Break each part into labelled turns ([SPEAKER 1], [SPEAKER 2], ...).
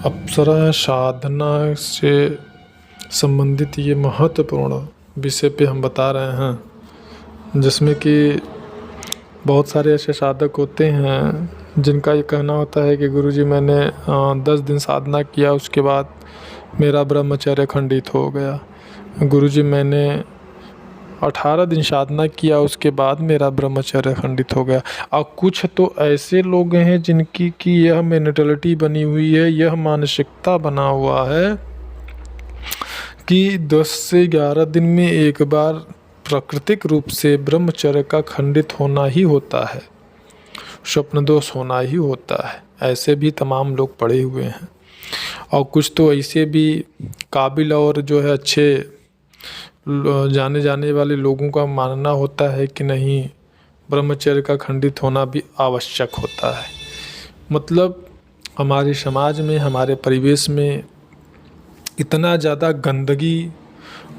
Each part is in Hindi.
[SPEAKER 1] अप्सरा साधना से संबंधित ये महत्वपूर्ण विषय पे हम बता रहे हैं, जिसमें कि बहुत सारे ऐसे साधक होते हैं जिनका ये कहना होता है कि गुरुजी मैंने 10 दिन साधना किया, उसके बाद मेरा ब्रह्मचर्य खंडित हो गया। गुरुजी मैंने 18 दिन साधना किया, उसके बाद मेरा ब्रह्मचर्य खंडित हो गया। और कुछ तो ऐसे लोग हैं जिनकी की यह मेंटालिटी बनी हुई है, यह मानसिकता बना हुआ है कि 10 से 11 दिन में एक बार प्राकृतिक रूप से ब्रह्मचर्य का खंडित होना ही होता है, स्वप्न दोष होना ही होता है। ऐसे भी तमाम लोग पड़े हुए हैं। और कुछ तो ऐसे भी काबिल और जो है अच्छे जाने जाने वाले लोगों का मानना होता है कि नहीं, ब्रह्मचर्य का खंडित होना भी आवश्यक होता है। मतलब हमारे समाज में, हमारे परिवेश में इतना ज़्यादा गंदगी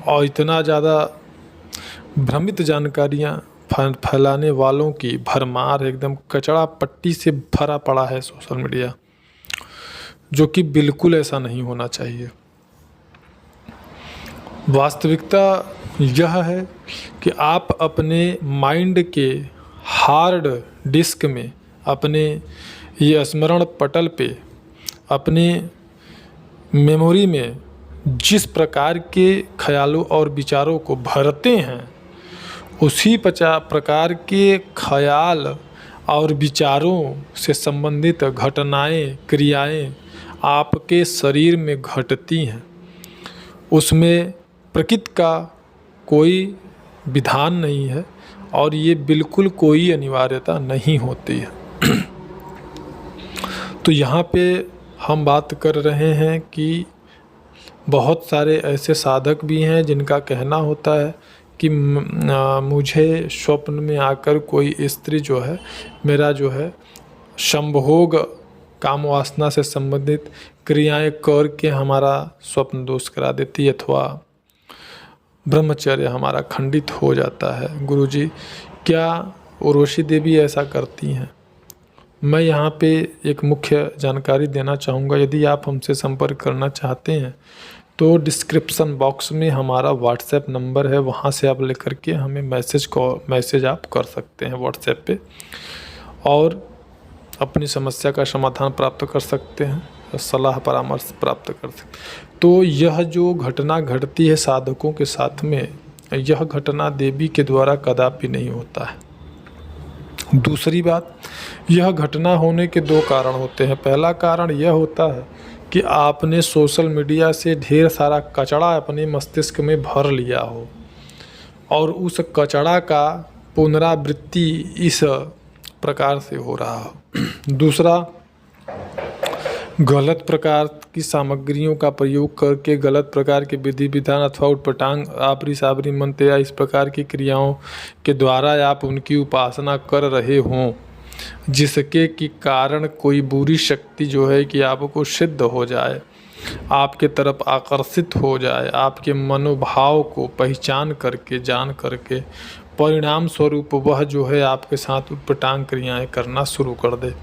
[SPEAKER 1] और इतना ज़्यादा भ्रमित जानकारियाँ फैलाने वालों की भरमार, एकदम कचरा पट्टी से भरा पड़ा है सोशल मीडिया, जो कि बिल्कुल ऐसा नहीं होना चाहिए। वास्तविकता यह है कि आप अपने माइंड के हार्ड डिस्क में, अपने ये स्मरण पटल पे, अपने मेमोरी में जिस प्रकार के ख्यालों और विचारों को भरते हैं, उसी प्रकार के ख्याल और विचारों से संबंधित घटनाएं, क्रियाएं आपके शरीर में घटती हैं। उसमें प्रकृति का कोई विधान नहीं है और ये बिल्कुल कोई अनिवार्यता नहीं होती है। तो यहाँ पे हम बात कर रहे हैं कि बहुत सारे ऐसे साधक भी हैं जिनका कहना होता है कि मुझे स्वप्न में आकर कोई स्त्री जो है, मेरा जो है संभोग काम वासना से संबंधित क्रियाएं करके हमारा स्वप्न दोष करा देती है अथवा ब्रह्मचर्य हमारा खंडित हो जाता है। गुरुजी, क्या उर्वशी देवी ऐसा करती हैं? मैं यहाँ पे एक मुख्य जानकारी देना चाहूँगा। यदि आप हमसे संपर्क करना चाहते हैं तो डिस्क्रिप्शन बॉक्स में हमारा व्हाट्सएप नंबर है, वहाँ से आप लेकर के हमें मैसेज आप कर सकते हैं व्हाट्सएप पे, और अपनी समस्या का समाधान प्राप्त कर सकते हैं, सलाह परामर्श प्राप्त कर सकते हैं। तो यह जो घटना घटती है साधकों के साथ में, यह घटना देवी के द्वारा कदापि नहीं होता है। दूसरी बात, यह घटना होने के 2 कारण होते हैं। पहला कारण यह होता है कि आपने सोशल मीडिया से ढेर सारा कचरा अपने मस्तिष्क में भर लिया हो और उस कचरा का पुनरावृत्ति इस प्रकार से हो रहा हो। दूसरा, गलत प्रकार की सामग्रियों का प्रयोग करके गलत प्रकार के विधि विधान अथवा उटपटांग, आपरी साबरी मंत्र या इस प्रकार की क्रियाओं के द्वारा आप उनकी उपासना कर रहे हों, जिसके कि कारण कोई बुरी शक्ति जो है कि आपको सिद्ध हो जाए, आपके तरफ आकर्षित हो जाए, आपके मनोभाव को पहचान करके, जान करके परिणाम स्वरूप वह जो है आपके साथ उटपटांग क्रियाएं करना शुरू कर दे।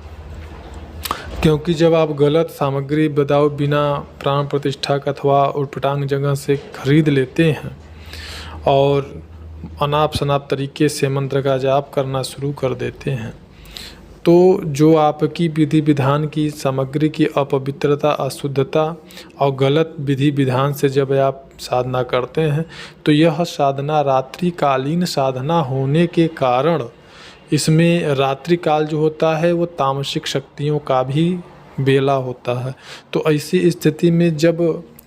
[SPEAKER 1] क्योंकि जब आप गलत सामग्री बताओ बिना प्राण प्रतिष्ठा का अथवा उटपटांग जगह से खरीद लेते हैं और अनाप शनाप तरीके से मंत्र का जाप करना शुरू कर देते हैं, तो जो आपकी विधि विधान की सामग्री की अपवित्रता, अशुद्धता और गलत विधि विधान से जब आप साधना करते हैं, तो यह साधना रात्रिकालीन साधना होने के कारण इसमें रात्रि काल जो होता है वो तामसिक शक्तियों का भी बेला होता है। तो ऐसी स्थिति में जब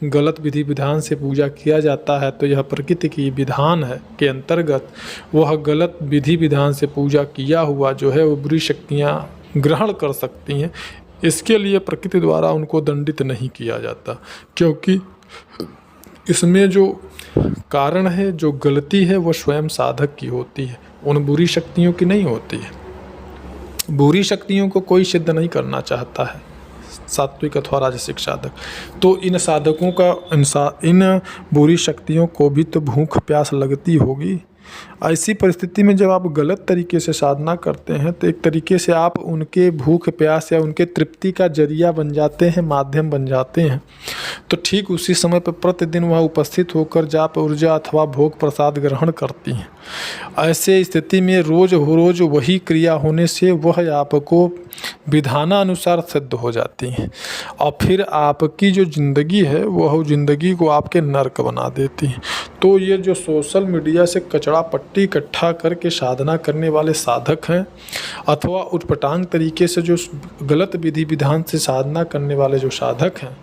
[SPEAKER 1] गलत विधि विधान से पूजा किया जाता है, तो यह प्रकृति की विधान है के अंतर्गत वह गलत विधि विधान से पूजा किया हुआ जो है वो बुरी शक्तियाँ ग्रहण कर सकती हैं। इसके लिए प्रकृति द्वारा उनको दंडित नहीं किया जाता, क्योंकि इसमें जो कारण है, जो गलती है, वो स्वयं साधक की होती है, उन बुरी शक्तियों की नहीं होती है। बुरी शक्तियों को कोई सिद्ध नहीं करना चाहता है, सात्विक अथवा राजसिक साधक। तो इन साधकों का इन बुरी शक्तियों को भी तो भूख प्यास लगती होगी ऐसी परिस्थिति में जब आप गलत तरीके से साधना करते हैं तो एक तरीके से आप उनके भूख प्यास या उनके तृप्ति का जरिया बन जाते हैं, माध्यम बन जाते हैं। तो ठीक उसी समय पर प्रतिदिन वह उपस्थित होकर जाप ऊर्जा अथवा भोग प्रसाद ग्रहण करती हैं। ऐसे स्थिति में रोज वही क्रिया होने से वह आपको विधानानुसार सिद्ध हो जाती हैं और फिर आपकी जो ज़िंदगी है वह ज़िंदगी को आपके नर्क बना देती है। तो ये जो सोशल मीडिया से कचरा पट्टी इकट्ठा करके साधना करने वाले साधक हैं अथवा उटपटांग तरीके से जो गलत विधि विधान से साधना करने वाले जो साधक हैं,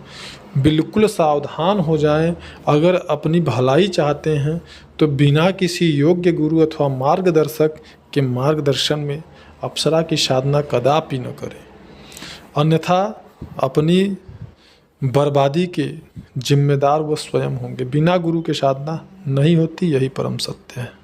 [SPEAKER 1] बिल्कुल सावधान हो जाएं। अगर अपनी भलाई चाहते हैं तो बिना किसी योग्य गुरु अथवा मार्गदर्शक के मार्गदर्शन में अप्सरा की साधना कदापि न करें, अन्यथा अपनी बर्बादी के जिम्मेदार वो स्वयं होंगे। बिना गुरु के साधना नहीं होती, यही परम सत्य है।